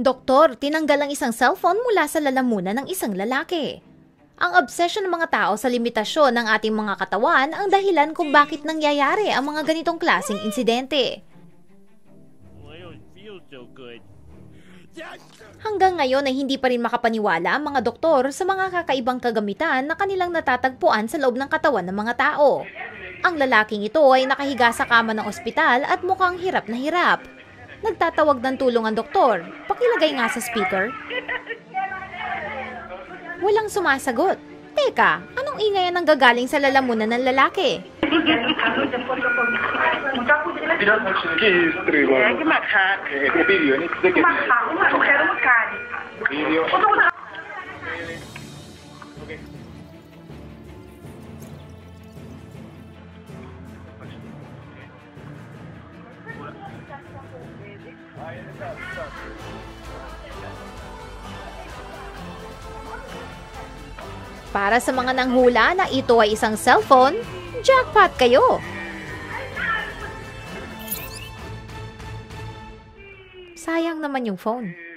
Doktor, tinanggal ang isang cellphone mula sa lalamunan ng isang lalaki. Ang obsession ng mga tao sa limitasyon ng ating mga katawan ang dahilan kung bakit nangyayari ang mga ganitong klaseng insidente. Hanggang ngayon ay hindi pa rin makapaniwala ang mga doktor sa mga kakaibang kagamitan na kanilang natatagpuan sa loob ng katawan ng mga tao. Ang lalaking ito ay nakahiga sa kama ng ospital at mukhang hirap na hirap. Nagtatawag ng tulong ang doktor. Pakilagay nga sa speaker. Walang sumasagot. Teka, anong ingay ang nanggagaling sa lalamunan ng lalaki? Para sa mga nanghula na ito ay isang cellphone, jackpot kayo! Sayang naman yung phone.